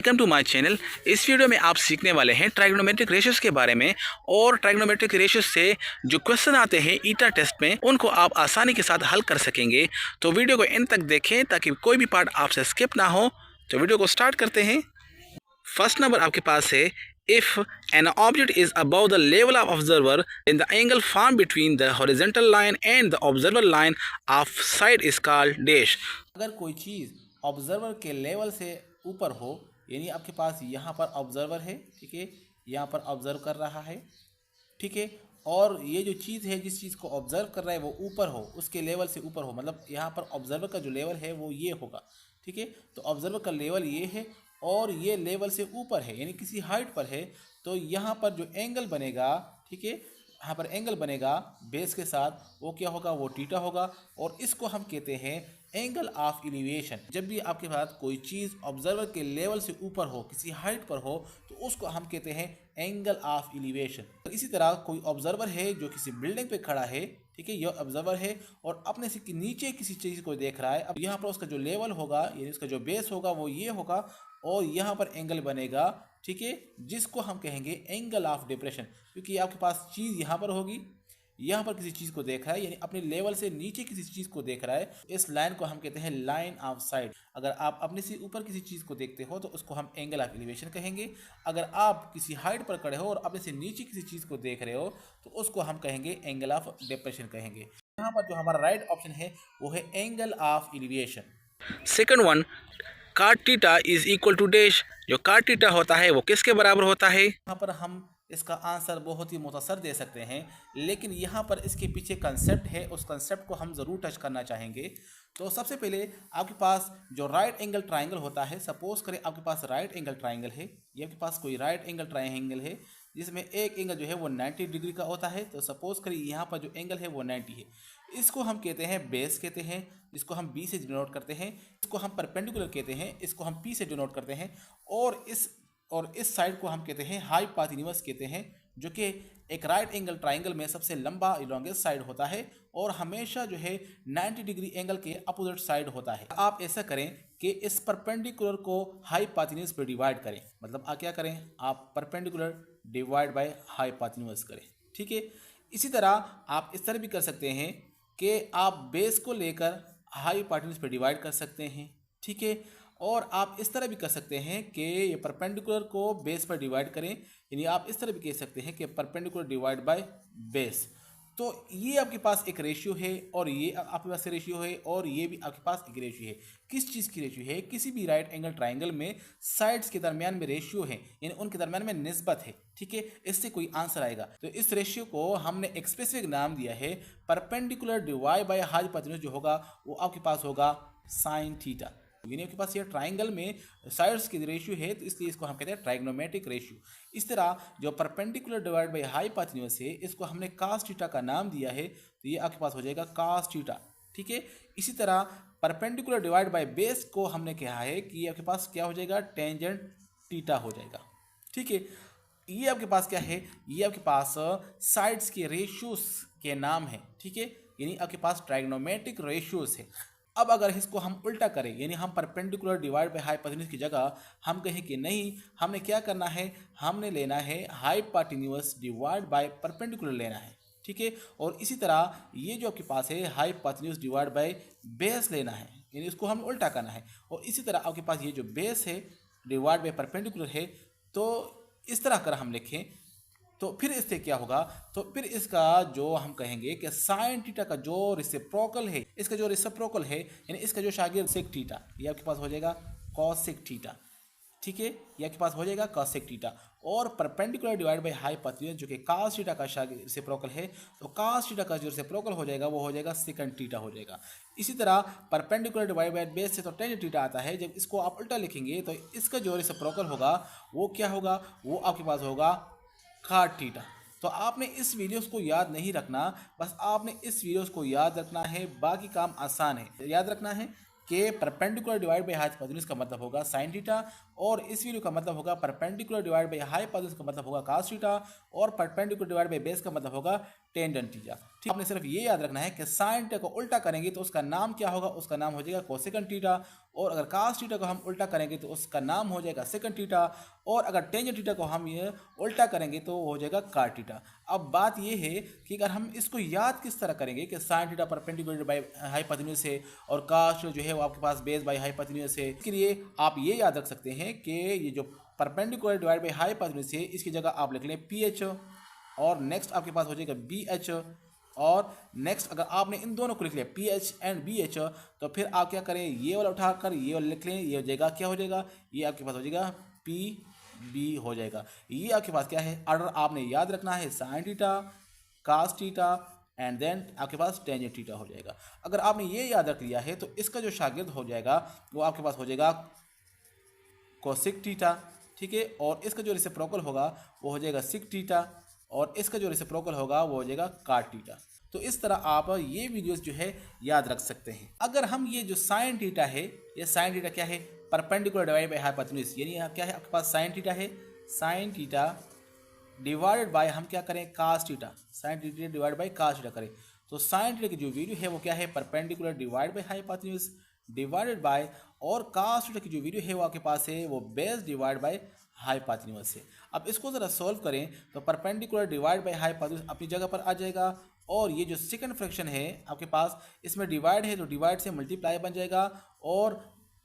Welcome to my channel. इस video में आप सीखने वाले हैं ट्राइगोनोमेट्रिक रेशियोज के बारे में और ट्राइगोनोमेट्रिक रेशियोज से जो क्वेश्चन आते हैं ईटा टेस्ट में उनको आप आसानी के साथ हल कर सकेंगे। तो वीडियो को एंड तक देखें ताकि कोई भी पार्ट आपसे स्किप ना हो। तो वीडियो को स्टार्ट करते हैं। फर्स्ट नंबर आपके पास है, if an object is above the level of observer in the angle form between the horizontal line and the observer line of side is called dash. अगर कोई चीज़ ऑब्जर्वर के level से ऊपर हो, यानी आपके पास यहाँ पर ऑब्जर्वर है, ठीक है, यहाँ पर ऑब्जर्व कर रहा है, ठीक है, और ये जो चीज़ है जिस चीज़ को ऑब्जर्व कर रहा है वो ऊपर हो, उसके लेवल से ऊपर हो, मतलब यहाँ पर ऑब्जर्वर का जो लेवल है वो ये होगा, ठीक है। तो ऑब्जर्वर का लेवल ये है और ये लेवल से ऊपर है, यानी किसी हाइट पर है। तो यहाँ पर जो एंगल बनेगा, ठीक है, यहाँ पर एंगल बनेगा बेस के साथ, वो क्या होगा, वो थीटा होगा। और इसको हम कहते हैं एंगल ऑफ एलिवेशन। जब भी आपके पास कोई चीज़ ऑब्जर्वर के लेवल से ऊपर हो, किसी हाइट पर हो, तो उसको हम कहते हैं एंगल ऑफ एलिवेशन। तो इसी तरह कोई ऑब्जर्वर है जो किसी बिल्डिंग पे खड़ा है, ठीक है, यह ऑब्जर्वर है और अपने से नीचे किसी चीज़ को देख रहा है। अब यहाँ पर उसका जो लेवल होगा, यानी उसका जो बेस होगा वो ये होगा और यहाँ पर एंगल बनेगा, ठीक है, जिसको हम कहेंगे एंगल ऑफ डिप्रेशन। क्योंकि आपके पास चीज़ यहाँ पर होगी, यहाँ पर किसी चीज़ को देख रहा है, यानी अपने लेवल से नीचे किसी चीज़ को देख रहा है। इस लाइन को हम कहते हैं लाइन ऑफ साइड। अगर आप अपने से ऊपर किसी चीज़ को देखते हो तो उसको हम एंगल ऑफ एलिवेशन कहेंगे। अगर आप किसी हाइट पर खड़े हो और अपने से नीचे किसी चीज़ को देख रहे हो तो उसको हम कहेंगे एंगल ऑफ डिप्रेशन कहेंगे। यहाँ पर जो हमारा राइट ऑप्शन है वो है angle of elevation. Second one, cot theta is equal to dash. जो cot थीटा होता है वो किसके बराबर होता है? यहाँ पर हम इसका आंसर बहुत ही मुख्तसर दे सकते हैं, लेकिन यहाँ पर इसके पीछे कंसेप्ट है, उस कंसेप्ट को हम ज़रूर टच करना चाहेंगे। तो सबसे पहले आपके पास जो राइट एंगल ट्राइंगल होता है, सपोज करें आपके पास राइट एंगल ट्राइंगल है, ये आपके पास कोई राइट एंगल ट्राइंगल है जिसमें एक एंगल जो है वो 90 डिग्री का होता है। तो सपोज करें यहाँ पर जो एंगल है वो 90 है। इसको हम कहते हैं बेस कहते हैं, इसको हम बी से डिनोट करते हैं। इसको हम परपेंडिकुलर कहते हैं, इसको हम पी से डिनोट करते हैं। और इस साइड को हम कहते हैं हाइपोटेन्यूज कहते हैं, जो कि एक राइट एंगल ट्राइंगल में सबसे लंबा इलॉन्गेस्ट साइड होता है और हमेशा जो है 90 डिग्री एंगल के अपोजिट साइड होता है। आप ऐसा करें कि इस परपेंडिकुलर को हाइपोटेन्यूज पे डिवाइड करें, मतलब आप क्या करें, आप परपेंडिकुलर डिवाइड बाय हाइपोटेन्यूज करें, ठीक है। इसी तरह आप इस तरह भी कर सकते हैं कि आप बेस को लेकर हाइपोटेन्यूज पे डिवाइड कर सकते हैं, ठीक है। और आप इस तरह भी कर सकते हैं कि ये परपेंडिकुलर को बेस पर डिवाइड करें, यानी आप इस तरह भी कह सकते हैं कि परपेंडिकुलर डिवाइड बाय बेस। तो ये आपके पास एक रेशियो है और ये आपके पास रेशियो है और ये भी आपके पास एक रेशियो है। किस चीज़ की रेशियो है? किसी भी राइट एंगल ट्राइंगल में साइड्स के दरमियान में रेशियो है, यानी उनके दरमियान में निस्बत है, ठीक है। इससे कोई आंसर आएगा। तो इस रेशियो को हमने एक स्पेसिफिक नाम दिया है परपेंडिकुलर डिवाइड बाय हाइपोटेन्यूज। जो होगा वो आपके पास होगा साइन थीटा। यानी आपके पास ये ट्राइंगल में साइड्स की रेशियो है, तो इसलिए इसको हम कहते हैं ट्राइग्नोमेट्रिक रेशियो। इस तरह जो परपेंडिकुलर डिवाइड बाय हाइपोटेन्यूज है, इसको हमने cos थीटा का नाम दिया है, तो ये आपके पास हो जाएगा cos थीटा, ठीक है। इसी तरह परपेंडिकुलर डिवाइड बाय बेस को हमने कहा है कि आपके पास क्या हो जाएगा, टेंजेंट थीटा हो जाएगा, ठीक है। ये आपके पास क्या है, ये आपके पास साइड्स के रेशियोज के नाम है, ठीक है, यानी आपके पास ट्राइग्नोमेट्रिक रेशियोज है। अब अगर इसको हम उल्टा करें, यानी हम परपेंडिकुलर डिवाइड बाय हाइपोटेन्यूज की जगह हम कहें कि नहीं, हमने क्या करना है, हमने लेना है हाइपोटेन्यूज डिवाइड बाय परपेंडिकुलर लेना है, ठीक है। और इसी तरह ये जो आपके पास है हाइपोटेन्यूज डिवाइड बाय बेस लेना है, यानी इसको हम उल्टा करना है। और इसी तरह आपके पास ये जो बेस है डिवाइड बाय परपेंडिकुलर है, तो इस तरह अगर हम लिखें तो फिर इससे क्या होगा, तो फिर इसका जो हम कहेंगे कि साइन थीटा का जो रेसिप्रोकल है, इसका जो रेसिप्रोकल है, यानी इसका जो शागिर्द सेक थीटा, ये आपके पास हो जाएगा कॉसेक थीटा, ठीक है, ये आपके पास हो जाएगा कॉसेक थीटा। और परपेंडिकुलर डिवाइड बाय हाइपोटेन्यूज जो कि cos थीटा का रेसिप्रोकल है, तो cos थीटा का जो रेसिप्रोकल हो जाएगा वो हो जाएगा सेकंड थीटा हो जाएगा। इसी तरह परपेंडिकुलर डिवाइड बाय बेस से तो टेन थीटा आता है, जब इसको आप उल्टा लिखेंगे तो इसका जो रेसिप्रोकल होगा वो क्या होगा, वो आपके पास होगा cot थीटा। तो आपने इस वीडियोस को याद नहीं रखना, बस आपने इस वीडियोस को याद रखना है, बाकी काम आसान है। याद रखना है कि परपेंडिकुलर डिवाइड बाय हाइपोटेन्यूज का मतलब होगा साइन थीटा, और इस वीडियो का मतलब होगा परपेंडिकुलर डिवाइड बाय हाइपोटेन्यूज का मतलब होगा cos थीटा, और परपेंडिकुलर डिवाइड बाय बेस का मतलब होगा टेंजेंट थीटा। ठीक, आपने सिर्फ ये याद रखना है कि साइन थीटा को उल्टा करेंगे तो उसका नाम क्या होगा, उसका नाम हो जाएगा कोसेकंड थीटा, और अगर कास थीटा को हम उल्टा करेंगे तो उसका नाम हो जाएगा सेकंड थीटा, और अगर टेंजेंट थीटा को हम ये उल्टा करेंगे तो हो जाएगा काट थीटा। अब बात ये है कि अगर हम इसको याद किस तरह करेंगे कि sine theta perpendicular by hypotenuse है और कास जो है वो आपके पास बेस बाय हाइपोटेन्यूज है, इसके लिए आप ये याद रख सकते हैं कि ये जो परपेंडिकुलर डिवाइड बाय हाइपोटेन्यूज है इसकी जगह आप लिख लें पी एच, और नेक्स्ट आपके पास हो जाएगा बी एच, और नेक्स्ट अगर आपने इन दोनों को लिख लिया P H and B H तो फिर आप क्या करें, ये वाला उठाकर ये वाला लिख लें, ये हो जाएगा क्या हो जाएगा, ये आपके पास हो जाएगा पी बी हो जाएगा। ये आपके पास क्या है, ऑर्डर आपने याद रखना है, sine theta, cos theta and then आपके पास टेंजेंट थीटा हो जाएगा। अगर आपने ये याद रख लिया है तो इसका जो शागिर्द हो जाएगा वो आपके पास हो जाएगा कोसेक थीटा। ठीक है, और इसका जो रेसिप्रोकल होगा वो हो जाएगा सिक थीटा, और इसका जो रेसिप्रोकल होगा वो हो जाएगा काट थीटा। तो इस तरह आप ये वीडियोस जो है याद रख सकते हैं। अगर हम ये जो साइन थीटा है, ये साइन थीटा क्या है, परपेंडिकुलर डिवाइड बाय हाइपोटेन्यूज, यानी क्या है आपके पास साइन थीटा है, साइन थीटा डिवाइडेड बाय हम क्या करें cos theta, sine theta divide by cos theta करें, तो साइन थीटा की जो वैल्यू है वो क्या है, perpendicular divide by hypotenuse divided by, और कास थीटा की जो वैल्यू है वो आपके पास है वो बेस डिवाइड बाय हाइपोटेन्यूज से। अब इसको ज़रा सॉल्व करें तो परपेंडिकुलर डिवाइड बाय हाइपोटेन्यूज अपनी जगह पर आ जाएगा, और ये जो सेकंड फ्रैक्शन है आपके पास इसमें डिवाइड है तो डिवाइड से मल्टीप्लाई बन जाएगा, और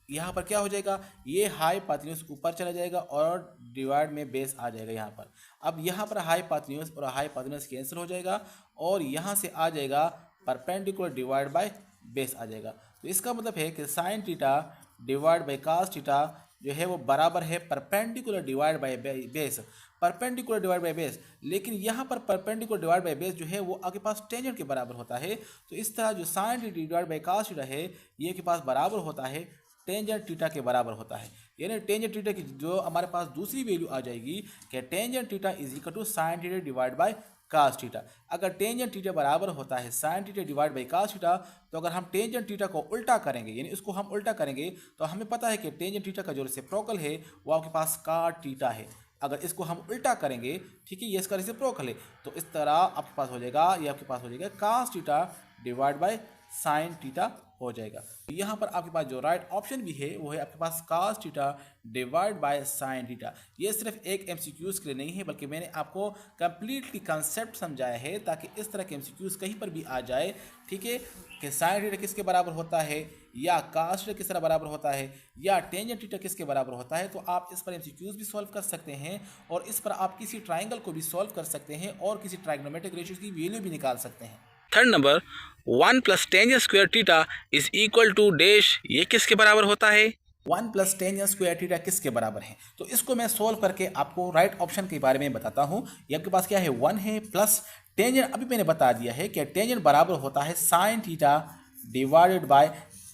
यहाँ पर क्या हो जाएगा, ये हाइपोटेन्यूज ऊपर चला जाएगा और डिवाइड में बेस आ जाएगा यहाँ पर। अब यहाँ पर हाइपोटेन्यूज और हाइपोटेन्यूज कैंसिल हो जाएगा, और यहाँ से आ जाएगा परपेंडिकुलर डिवाइड बाय बेस आ जाएगा। तो इसका मतलब है कि sine theta divide by cos theta जो है वो बराबर है perpendicular divide by base, perpendicular divide by base, लेकिन यहाँ पर परपेंडिकुलर डिवाइड बाय बेस जो है वो आपके पास टेंजेंट के बराबर होता है। तो इस तरह जो sine theta divide by cos theta है ये के पास बराबर होता है टेंजेंट थीटा के बराबर होता है, यानी टेंजेंट थीटा की जो हमारे पास दूसरी वैल्यू आ जाएगी कि tangent theta is equal to sine theta divide by cos theta. अगर टेंजेंट थीटा बराबर होता है sine theta divide by cos theta, तो अगर हम टेंजेंट थीटा को उल्टा करेंगे, यानी इसको हम उल्टा करेंगे, तो हमें पता है कि टेंजेंट थीटा का जो रेसिप्रोकल है वो आपके पास काट थीटा है। अगर इसको हम उल्टा करेंगे, ठीक है, ये इसका रेसिप्रोकल है, तो इस तरह आपके पास हो जाएगा, ये आपके पास हो जाएगा cos theta divide by sine theta हो जाएगा। यहाँ पर आपके पास जो राइट ऑप्शन भी है वो है आपके पास cos theta divide by sine theta. ये सिर्फ एक एमसीक्यूज के लिए नहीं है, बल्कि मैंने आपको कंप्लीटली कंसेप्ट समझाया है ताकि इस तरह के एमसीक्यूज कहीं पर भी आ जाए, ठीक है, कि साइन थीटा किसके बराबर होता है, या कास थीटा किस तरह बराबर होता है, या टेंजेंट थीटा किसके बराबर होता है, तो आप इस पर एमसीक्यूज भी सॉल्व कर सकते हैं, और इस पर आप किसी ट्राइंगल को भी सॉल्व कर सकते हैं, और किसी ट्राइग्नोमेट्रिक रेशियोज की वैल्यू भी निकाल सकते हैं। Third number, 1 plus tangent square theta is equal to dash, ये किसके बराबर होता है? 1 प्लस टेंजेंट स्क्वायर थीटा किसके बराबर है, तो इसको मैं सोल्व करके आपको राइट ऑप्शन के बारे में बताता हूँ। ये आपके पास क्या है, 1 है प्लस टेंजेंट, अभी मैंने बता दिया है कि टेंजेंट बराबर होता है sine theta divided by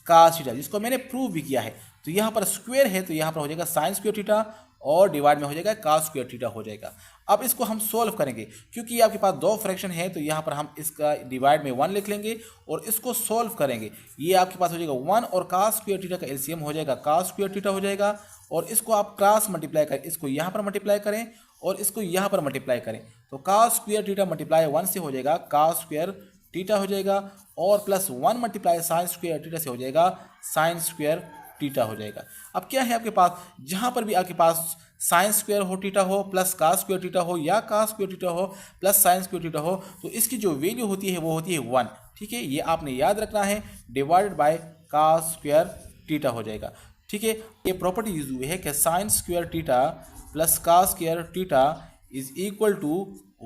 cos theta, जिसको मैंने प्रूव भी किया है। तो यहाँ पर स्क्वायर है तो यहाँ पर हो जाएगा साइन स्क्वायर थीटा, और डिवाइड में हो जाएगा कास स्क्वायर थीटा हो जाएगा। अब इसको हम सोल्व करेंगे, क्योंकि ये आपके पास दो फ्रैक्शन है, तो यहाँ पर हम इसका डिवाइड में 1 लिख लेंगे और इसको सोल्व करेंगे। ये आपके पास हो जाएगा 1 और कास स्क्वायर थीटा का एलसीएम हो जाएगा कास स्क्वायर थीटा हो जाएगा, और इसको आप क्रॉस मल्टीप्लाई करें, इसको यहाँ पर मल्टीप्लाई करें और इसको यहाँ पर मल्टीप्लाई करें, तो कास स्क्वायर थीटा मल्टीप्लाई 1 से हो जाएगा कास स्क्वायर थीटा हो जाएगा, और plus 1 multiply sign square theta से हो जाएगा साइन स्क्वायर थीटा हो जाएगा। अब क्या है आपके पास, जहाँ पर भी आपके पास साइन स्क्वायर हो थीटा हो प्लस कास स्क्वायर थीटा हो, या कास स्क्वायर थीटा हो प्लस साइन स्क्वायर थीटा हो, तो इसकी जो वैल्यू होती है वो होती है 1। ठीक है, ये आपने याद रखना है, divided by cos square theta हो जाएगा। ठीक है, ये प्रॉपर्टी यूज हुई है कि sine square theta plus cos square theta is equal to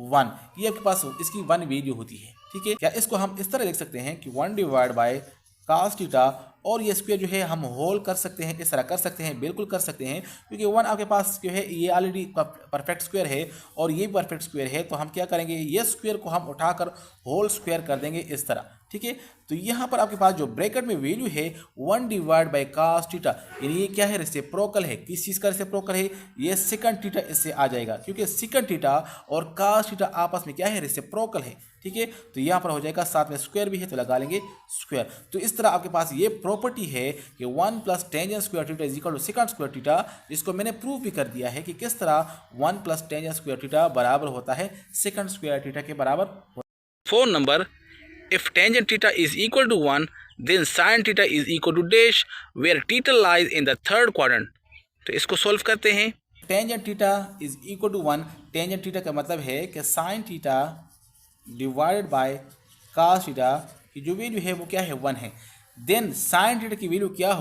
1, ये आपके पास इसकी 1 वैल्यू होती है। ठीक है, क्या इसको हम इस तरह लिख सकते हैं कि 1 डिवाइड बाय कास थीटा, और ये स्क्वायर जो है हम होल कर सकते हैं, इस तरह कर सकते हैं, बिल्कुल कर सकते हैं, क्योंकि 1 आपके पास जो है ये ऑलरेडी परफेक्ट स्क्वायर है और ये परफेक्ट स्क्वायर है, तो हम क्या करेंगे, ये स्क्वायर को हम उठाकर होल स्क्वायर कर देंगे इस तरह। ठीक है, तो यहाँ पर आपके पास जो ब्रैकेट में वैल्यू है 1 डिवाइड बाय कास थीटा, यानी ये क्या है, रेसिप्रोकल है। किस चीज़ का रेसिप्रोकल है, ये सेकंड थीटा इससे आ जाएगा, क्योंकि सेकंड थीटा और कास थीटा आपस में क्या है, रेसिप्रोकल है। ठीक है, तो यहाँ पर हो जाएगा, साथ में स्क्वायर भी है तो लगा लेंगे स्क्वायर। तो इस तरह आपके पास ये प्रॉपर्टी है कि 1 plus tangent square theta is equal to secant square theta, जिसको मैंने प्रूव भी कर दिया है कि किस तरह 1 प्लस टेंजेंट स्क्वायर थीटा बराबर होता है सेकंड स्क्वायर थीटा के बराबर। 4 number, if tangent theta is equal to 1, then sin theta is equal to dash, where theta lies in the third quadrant. तो इसको सॉल्व करते हैं। Tangent theta is equal to 1, tangent theta का मतलब है कि sine theta divided by cos theta की जो वैल्यू है वो क्या है 1 है। देन साइन थीटा की वैल्यू क्या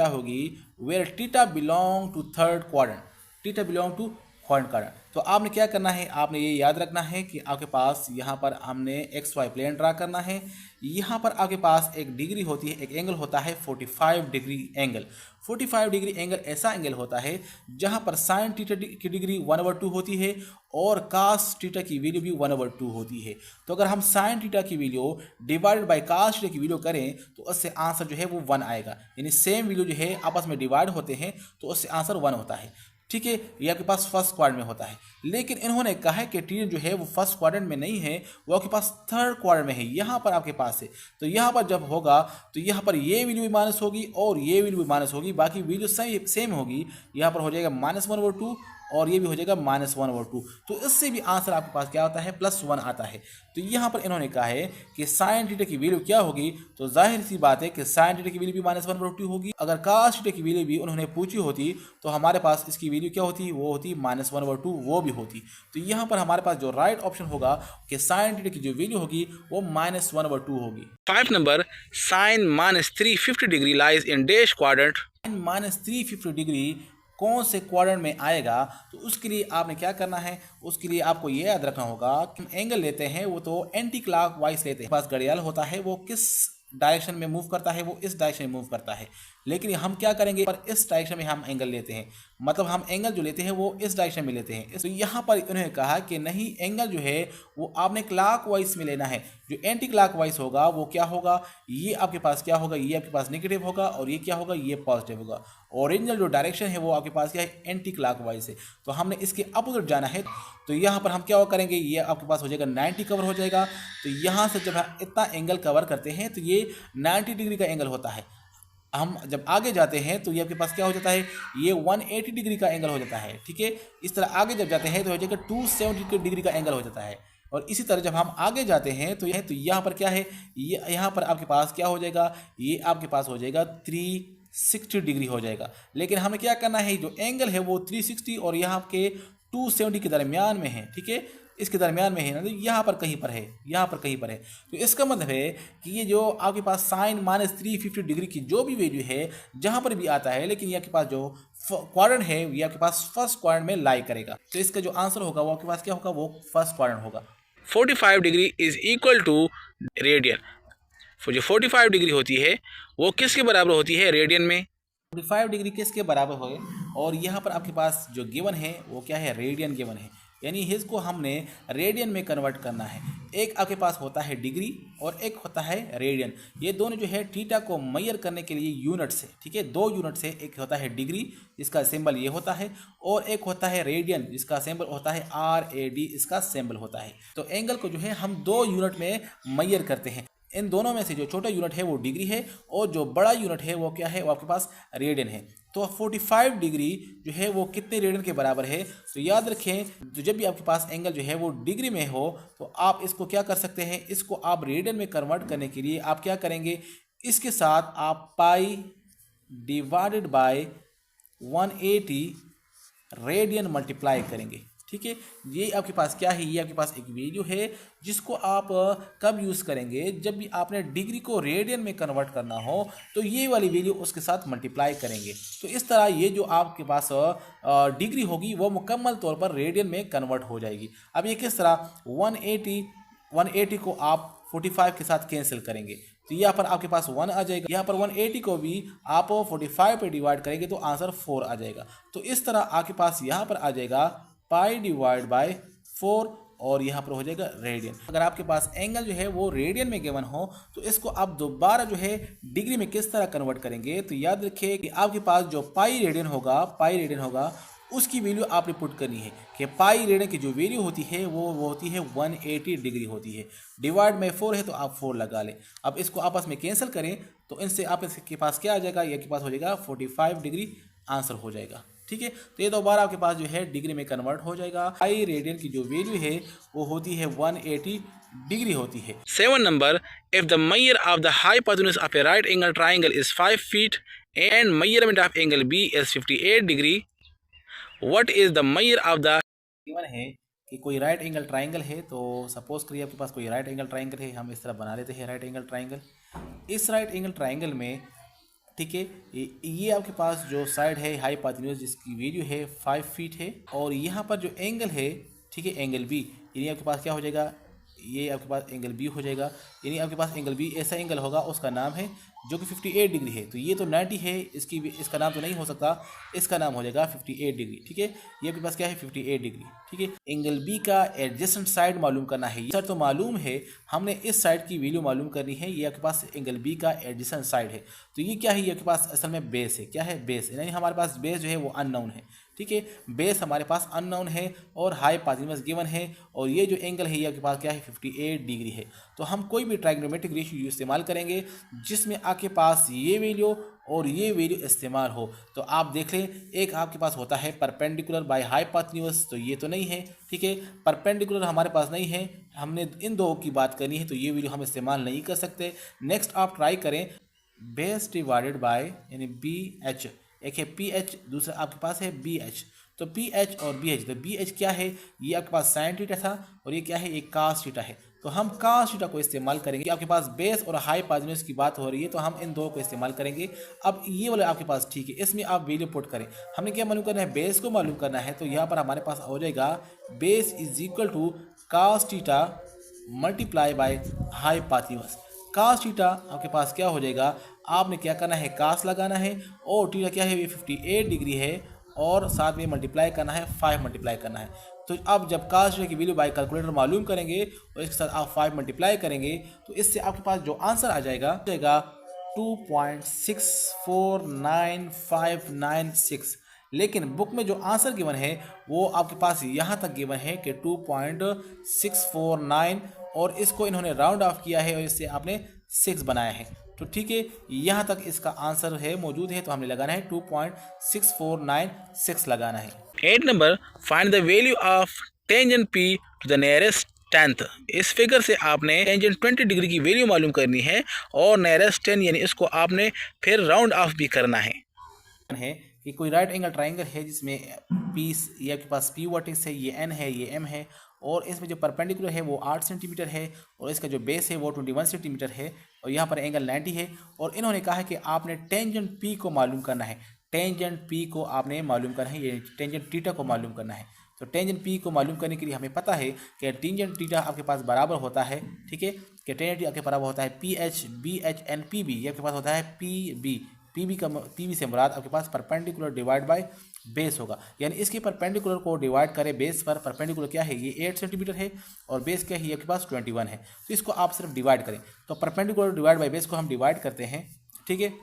होगी, where theta belong to third quadrant, theta belong to third quadrant. तो आपने क्या करना है, आपने ये याद रखना है कि आपके पास यहाँ पर हमने एक्स वाई प्लेन ड्रा करना है। यहाँ पर आपके पास एक डिग्री होती है, एक एंगल होता है 45 डिग्री एंगल। 45 डिग्री एंगल ऐसा एंगल होता है जहाँ पर साइन थीटा की डिग्री 1/2 होती है और कास थीटा की वैल्यू भी 1/2 होती है। तो अगर हम साइन थीटा की value divided by cos theta की वैल्यू करें तो उससे आंसर जो है वो 1 आएगा, यानी सेम वैल्यू जो है आपस में डिवाइड होते हैं तो उससे आंसर 1 होता है। ठीक है, ये आपके पास फर्स्ट क्वाड्रेंट में होता है, लेकिन इन्होंने कहा है कि टी जो है वो फर्स्ट क्वाड्रेंट में नहीं है, वो आपके पास थर्ड क्वाड्रेंट में है, यहाँ पर आपके पास है। तो यहाँ पर जब होगा तो यहाँ पर ये वैल्यू भी माइनस होगी और ये वैल्यू भी माइनस होगी, बाकी वैल्यू सेम होगी। यहाँ पर हो जाएगा -1/2 और ये भी हो जाएगा -1/2। तो इससे भी आंसर आपके पास क्या आता है, +1 आता है। तो यहाँ पर इन्होंने कहा है कि साइन थीटा की वैल्यू क्या होगी, तो जाहिर सी बात है कि साइन थीटा की वैल्यू भी -1/2 होगी। अगर कास थीटा की वैल्यू भी उन्होंने पूछी होती तो हमारे पास इसकी वैल्यू क्या होती, वो होती -1/2, वो भी होती। तो यहाँ पर हमारे पास जो राइट ऑप्शन होगा कि साइन थीटा की जो वैल्यू होगी वो -1/2 होगी। 5 number, sin -350 degree lies in dash quadrant. -350 degree कौन से क्वाड्रेंट में आएगा, तो उसके लिए आपने क्या करना है, उसके लिए आपको ये याद रखना होगा कि हम एंगल लेते हैं वो तो एंटी क्लॉक वाइज लेते हैं। पास घड़ियाल होता है वो किस डायरेक्शन में मूव करता है, वो इस डायरेक्शन में मूव करता है, लेकिन हम क्या करेंगे पर इस डायरेक्शन में हम एंगल लेते हैं, मतलब हम एंगल जो लेते हैं वो इस डायरेक्शन में लेते हैं। तो यहाँ पर उन्होंने कहा कि नहीं, एंगल जो है वो आपने क्लॉक वाइज में लेना है। जो एंटी क्लॉक वाइज होगा वो क्या होगा, ये आपके पास क्या होगा, ये आपके पास नेगेटिव होगा और ये क्या होगा, ये पॉजिटिव होगा। ओरिजिनल जो डायरेक्शन है वो आपके पास क्या है, एंटी क्लॉक वाइज है। तो हमने इसके अपोजिट जाना है, तो यहाँ पर हम क्या करेंगे, ये आपके पास हो जाएगा 90 कवर हो जाएगा। तो यहाँ से जब हम इतना एंगल कवर करते हैं तो ये 90 डिग्री का एंगल होता है। हम जब आगे जाते हैं तो ये आपके पास क्या हो जाता है, ये 180 डिग्री का एंगल हो जाता है। ठीक है, इस तरह आगे जब जाते हैं तो हो जाएगा 270 डिग्री का एंगल हो जाता है। और इसी तरह जब हम आगे जाते हैं तो यहाँ पर क्या है, ये यहाँ पर आपके पास क्या हो जाएगा, ये आपके पास हो जाएगा 360 डिग्री हो जाएगा। लेकिन हमें क्या करना है, जो एंगल है वो 360 और यहाँ के 270 के दरमियान में है। ठीक है, इसके दरमियान में है ना, तो यहाँ पर कहीं पर है, यहाँ पर कहीं पर है। तो इसका मतलब है कि ये जो आपके पास साइन -350 डिग्री की जो भी वैल्यू है जहाँ पर भी आता है, लेकिन ये आपके पास जो क्वाड्रेंट है ये आपके पास फर्स्ट क्वाड्रेंट में लाई करेगा। तो इसका जो आंसर होगा वो आपके पास क्या होगा, वो फर्स्ट क्वाड्रेंट होगा। 45 degree is equal to radian. जो 45 डिग्री होती है वो किसके बराबर होती है, रेडियन में। 45 डिग्री किसके बराबर हो, और यहाँ पर आपके पास जो गिवन है वो क्या है, रेडियन गिवन है, यानी इसको हमने रेडियन में कन्वर्ट करना है। एक आपके पास होता है डिग्री और एक होता है रेडियन। ये दोनों जो है थीटा को मेजर करने के लिए यूनिट्स है। ठीक है, 2 यूनिट्स है, एक होता है डिग्री जिसका सिंबल ये होता है, और एक होता है रेडियन जिसका सिंबल होता है RAD, इसका सिंबल होता है। तो एंगल को जो है हम 2 यूनिट में मेजर करते हैं। इन दोनों में से जो छोटा यूनिट है वो डिग्री है और जो बड़ा यूनिट है वो क्या है, वो आपके पास रेडियन है। तो 45 डिग्री जो है वो कितने रेडियन के बराबर है, तो याद रखें, तो जब भी आपके पास एंगल जो है वो डिग्री में हो तो आप इसको क्या कर सकते हैं, इसको आप रेडियन में कन्वर्ट करने के लिए आप क्या करेंगे, इसके साथ आप पाई डिवाइडेड बाय 180 रेडियन मल्टीप्लाई करेंगे। ठीक है, ये आपके पास क्या है, ये आपके पास एक वैल्यू है जिसको आप कब यूज़ करेंगे, जब भी आपने डिग्री को रेडियन में कन्वर्ट करना हो तो ये वाली वैल्यू उसके साथ मल्टीप्लाई करेंगे। तो इस तरह ये जो आपके पास डिग्री होगी वो मुकम्मल तौर पर रेडियन में कन्वर्ट हो जाएगी। अब ये किस तरह, 180 को आप 45 के साथ कैंसिल करेंगे तो यहाँ पर आपके पास 1 आ जाएगा। यहाँ पर 180 को भी आप 45 पे डिवाइड करेंगे तो आंसर 4 आ जाएगा। तो इस तरह आपके पास यहाँ पर आ जाएगा पाई डिवाइड बाय 4 और यहाँ पर हो जाएगा रेडियन। अगर आपके पास एंगल जो है वो रेडियन में गिवन हो तो इसको आप दोबारा जो है डिग्री में किस तरह कन्वर्ट करेंगे, तो याद रखिए कि आपके पास जो पाई रेडियन होगा उसकी वैल्यू आपने पुट करनी है कि पाई रेडियन की जो वैल्यू होती है वो होती है 180 डिग्री होती है। डिवाइड में 4 है तो आप 4 लगा लें। अब इसको आपस में कैंसिल करें तो इनसे आपके पास क्या आ जाएगा, ये के पास हो जाएगा 45 डिग्री आंसर हो जाएगा। ठीक है। तो ये दोबारा आपके पास जो है डिग्री में कन्वर्ट हो जाएगा। पाई रेडियन की जो वैल्यू है वो होती है 180 डिग्री होती है। 7 number, if the measure of the hypotenuse of a right angle triangle is 5 feet and measurement of angle B is 58 degree, what is the measure of the given है कि कोई राइट एंगल ट्राइंगल है। तो suppose करिए आपके पास कोई right angle triangle है, हम इस तरह बना लेते हैं राइट एंगल ट्राइंगल। इस राइट एंगल ट्राइंगल में ठीक है ये आपके पास जो साइड है हाइपोटेन्यूज जिसकी वैल्यू है 5 फीट है, और यहाँ पर जो एंगल है ठीक है एंगल बी, यानी आपके पास क्या हो जाएगा, ये आपके पास एंगल बी हो जाएगा। यानी आपके पास एंगल बी ऐसा एंगल होगा उसका नाम है जो कि 58 डिग्री है। तो ये तो 90 है, इसका नाम तो नहीं हो सकता, इसका नाम हो जाएगा 58 डिग्री। ठीक है, ये आपके पास क्या है 58 डिग्री। ठीक है, एंगल बी का एडजेसेंट साइड मालूम करना है। सर तो मालूम है, हमने इस साइड की वैल्यू मालूम करनी है। ये आपके पास एंगल बी का एडजेसेंट साइड है। तो ये क्या है, ये आपके पास असल में बेस है। क्या है, बेस, यानी हमारे पास बेस जो है वो अननोन है। ठीक है, बेस हमारे पास अननोन है और हाइपोटेन्यूज गिवन है, और ये जो एंगल है ये आपके पास क्या है 58 डिग्री है। तो हम कोई भी ट्राइगोनोमेट्रिक रेशियो इस्तेमाल करेंगे जिसमें आपके पास ये वैल्यू और ये वैल्यू इस्तेमाल हो। तो आप देख लें, एक आपके पास होता है परपेंडिकुलर बाय हाइपोटेन्यूज, तो ये तो नहीं है। ठीक है, परपेंडिकुलर हमारे पास नहीं है, हमने इन दो की बात करनी है, तो ये वैल्यू हम इस्तेमाल नहीं कर सकते। नेक्स्ट आप ट्राई करें बेस डिवाइडेड बाय यानी बी एच, एक है पी एच, दूसरा आपके पास है बी एच। तो पी एच और बी एच, तो बी एच क्या है, ये आपके पास साइन थीटा था और ये क्या है, ये कास थीटा है। तो हम कास थीटा को इस्तेमाल करेंगे। आपके पास बेस और हाइपोटेन्यूज की बात हो रही है, तो हम इन दो को इस्तेमाल करेंगे। अब ये वाले आपके पास ठीक है, इसमें आप वैल्यू पुट करें। हमने क्या मालूम करना है, बेस को मालूम करना है। तो यहाँ पर हमारे पास हो जाएगा base is equal to cos theta multiply by hypotenuse. Cos theta आपके पास क्या हो जाएगा, आपने क्या करना है, कास लगाना है, और थीटा क्या है, ये 58 डिग्री है, और साथ में मल्टीप्लाई करना है, 5 मल्टीप्लाई करना है। तो अब जब कास थीटा की वैल्यू बाय कैलकुलेटर मालूम करेंगे और इसके साथ आप 5 मल्टीप्लाई करेंगे, तो इससे आपके पास जो आंसर आ जाएगा 2.649596। लेकिन बुक में जो आंसर गिवन है वो आपके पास यहाँ तक गिवन है कि 2.649, और इसको इन्होंने राउंड ऑफ किया है और इससे आपने 6 बनाया है। तो ठीक है, यहाँ तक इसका आंसर है मौजूद है, तो हमने लगाना है 2.6496 लगाना है। 8 number, find the value of tangent P to the nearest tenth। इस फिगर से आपने टेंजेंट 20 डिग्री की वैल्यू मालूम करनी है और नियरेस्ट 10 यानी इसको आपने फिर राउंड ऑफ भी करना है कि कोई राइट एंगल ट्राइंगल है जिसमें पी, ये आपके पास पी वर्टेक्स है, ये एन है, ये एम है, और इसमें जो परपेंडिकुलर है वो 8 सेंटीमीटर है, और इसका जो बेस है वो 21 सेंटीमीटर है, और यहाँ पर एंगल 90 है। और इन्होंने कहा है कि आपने टेंजेंट पी को मालूम करना है। टेंजेंट पी को आपने मालूम करना है, ये टेंजेंट थीटा को मालूम करना है। तो टेंजेंट पी को मालूम करने के लिए हमें पता है कि टेंजेंट थीटा आपके पास बराबर होता है, ठीक है, कि टेंजेंट थीटा आपके बराबर होता है P H, B H N P B, ये आपके पास होता है पी बी। पी बी से मुराद आपके पास परपेंडिकुलर डिवाइड बाय बेस होगा, यानी इसके परपेंडिकुलर को डिवाइड करें बेस पर। परपेंडिकुलर क्या है, ये 8 सेंटीमीटर है, और बेस क्या है, ये आपके पास 21 है। तो इसको आप सिर्फ डिवाइड करें, तो परपेंडिकुलर डिवाइड बाय बेस को हम डिवाइड करते हैं। ठीक है,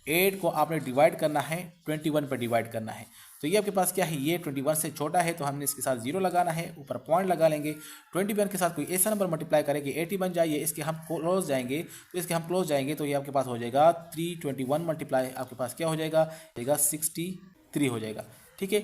8 को आपने डिवाइड करना है 21 पर डिवाइड करना है। तो ये आपके पास क्या है, ये 21 से छोटा है, तो हमने इसके साथ 0 लगाना है, ऊपर पॉइंट लगा लेंगे। 21 के साथ कोई ऐसा नंबर मल्टीप्लाई करें कि 80 बन जाए, ये इसके हम क्लोज जाएंगे, तो इसके हम क्लोज जाएंगे, तो ये आपके पास हो जाएगा 321 मल्टीप्लाई आपके पास क्या हो जाएगा 63 हो जाएगा। ठीक है,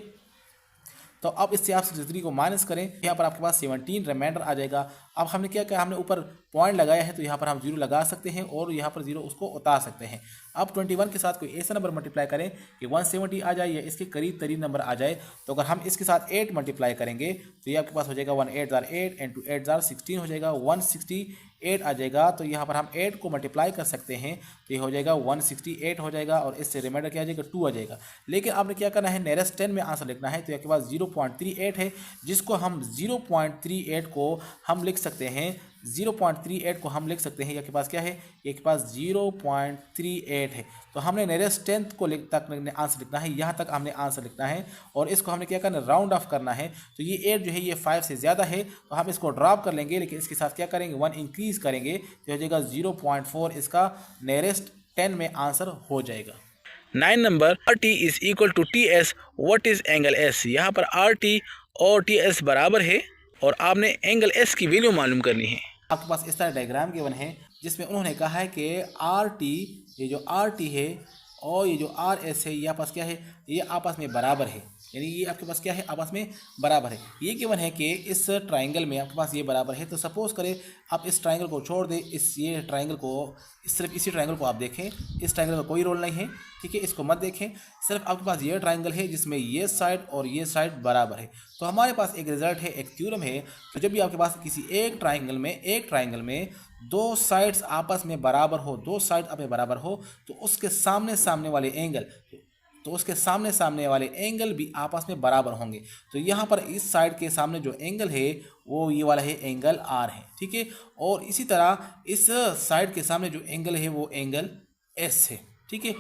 तो अब इससे आप 63 को माइनस करें, यहाँ पर आपके पास 17 रिमाइंडर आ जाएगा। अब हमने क्या किया, हमने ऊपर पॉइंट लगाया है, तो यहाँ पर हम 0 लगा सकते हैं और यहाँ पर 0 उसको उतार सकते हैं। अब 21 के साथ कोई ऐसा नंबर मल्टीप्लाई करें कि 170 आ जाए या इसके करीब तरीब नंबर आ जाए। तो अगर हम इसके साथ 8 मल्टीप्लाई करेंगे तो ये आपके पास हो जाएगा 1 8 * 8 × 8 * 16 हो जाएगा, 168 आ जाएगा। तो यहाँ पर हम 8 को मल्टीप्लाई कर सकते हैं, तो ये हो जाएगा 168 हो जाएगा, और इससे रिमाइंडर क्या आ जाएगा 2 आ जाएगा। लेकिन आपने क्या करना है, नियरेस्ट 10 में आंसर लिखना है, तो आपके पास 0.38 है, जिसको हम 0.38 को हम लिख सकते हैं, 0.38 को हम लिख सकते हैं, ये के पास क्या है, ये के पास 0.38 है। तो हमने नियरेस्ट 10 को तक आंसर लिखना है, यहाँ तक हमने आंसर लिखना है, और इसको हमने क्या करना है, राउंड ऑफ करना है। तो ये 8 जो है ये 5 से ज़्यादा है, तो हम इसको ड्रॉप कर लेंगे, लेकिन इसके साथ क्या करेंगे 1 इंक्रीज करेंगे, तो हो जाएगा 0.4, इसका नियरेस्ट 10 में आंसर हो जाएगा। 9 number, RT is equal to TS, what is angle S। यहाँ पर RT और TS बराबर है और आपने एंगल S की वैल्यू मालूम करनी है। आपके पास इस तरह डायग्राम गिवन है जिसमें उन्होंने कहा है कि RT, ये जो RT है और ये जो आर एस है ये आपस क्या है, ये आपस में बराबर है, यानी ये आपके पास क्या है, आपस में बराबर है। ये गिवन है कि इस ट्राइंगल में आपके पास ये बराबर है। तो सपोज करें आप इस ट्राइंगल को छोड़ दें, ये ट्राइंगल को, सिर्फ इसी ट्राइंगल को आप देखें, इस ट्राइंगल का कोई रोल नहीं है, ठीक है, इसको मत देखें। सिर्फ आपके पास ये ट्राइंगल है जिसमें ये साइड और ये साइड बराबर है। तो हमारे पास एक रिजल्ट है, एक थ्योरम है। तो जब भी आपके पास किसी एक ट्राइंगल में दो साइड्स आपस में बराबर हो, दो साइड आपस में बराबर हो, तो उसके सामने सामने वाले एंगल भी आपस में बराबर होंगे। तो यहाँ पर इस साइड के सामने जो एंगल है वो ये वाला है, एंगल आर है, ठीक है। और इसी तरह इस साइड के सामने जो एंगल है वो एंगल एस है, ठीक है,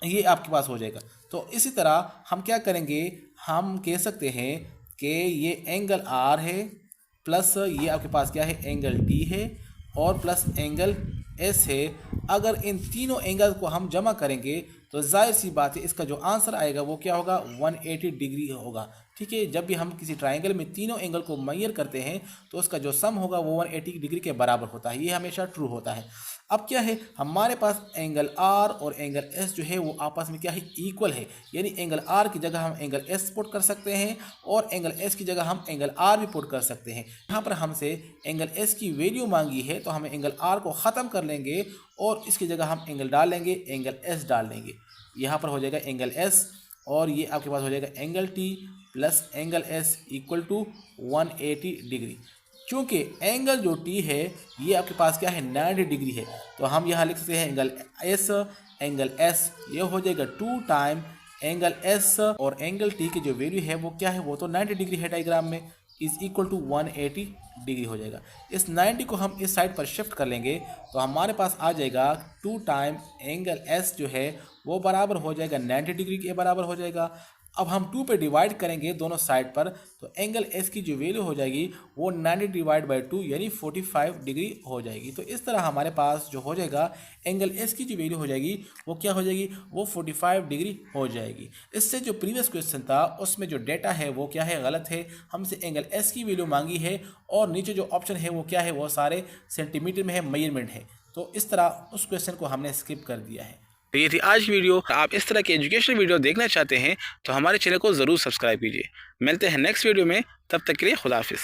ये आपके पास हो जाएगा। तो इसी तरह हम क्या करेंगे, हम कह सकते हैं कि ये एंगल आर है प्लस ये आपके पास क्या है, एंगल टी है और प्लस एंगल एस है। अगर इन तीनों एंगल को हम जमा करेंगे तो जाहिर सी बात है इसका जो आंसर आएगा वो क्या होगा, 180 डिग्री होगा, ठीक है। जब भी हम किसी ट्राइंगल में तीनों एंगल को मेजर करते हैं तो उसका जो सम होगा वो 180 डिग्री के बराबर होता है, ये हमेशा ट्रू होता है। अब क्या है, हमारे पास एंगल आर और एंगल एस जो है वो आपस में क्या है, इक्वल है, यानी एंगल आर की जगह हम एंगल एस पुट कर सकते हैं और एंगल एस की जगह हम एंगल आर भी पुट कर सकते हैं। यहाँ पर हमसे एंगल एस की वैल्यू मांगी है तो हम एंगल आर को ख़त्म कर लेंगे और इसकी जगह हम एंगल डाल लेंगे, एंगल एस डाल लेंगे। यहाँ पर हो जाएगा एंगल एस और ये आपके पास हो जाएगा angle T plus angle S equal to 180 degree. चूँकि एंगल जो टी है ये आपके पास क्या है, 90 डिग्री है, तो हम यहाँ लिख सकते हैं एंगल एस ये हो जाएगा 2 टाइम एंगल एस और एंगल टी की जो वैल्यू है वो क्या है, वो तो 90 डिग्री है डायग्राम में, इज इक्वल टू 180 डिग्री हो जाएगा। इस 90 को हम इस साइड पर शिफ्ट कर लेंगे तो हमारे पास आ जाएगा 2 टाइम एंगल एस जो है वो बराबर हो जाएगा 90 डिग्री के बराबर हो जाएगा। अब हम 2 पे डिवाइड करेंगे दोनों साइड पर तो एंगल एस की जो वैल्यू हो जाएगी वो 90 डिवाइड बाई 2 यानी 45 डिग्री हो जाएगी। तो इस तरह हमारे पास जो हो जाएगा एंगल एस की जो वैल्यू हो जाएगी वो क्या हो जाएगी, वो 45 डिग्री हो जाएगी। इससे जो प्रीवियस क्वेश्चन था उसमें जो डेटा है वो क्या है, गलत है, हमसे एंगल एस की वैल्यू मांगी है और नीचे जो ऑप्शन है वो क्या है, वो सारे सेंटीमीटर में है, मेजरमेंट है। तो इस तरह उस क्वेश्चन को हमने स्किप कर दिया है। तो ये थी आज की वीडियो। आप इस तरह की एजुकेशनल वीडियो देखना चाहते हैं तो हमारे चैनल को ज़रूर सब्सक्राइब कीजिए। मिलते हैं नेक्स्ट वीडियो में, तब तक के लिए खुदा हाफिज़।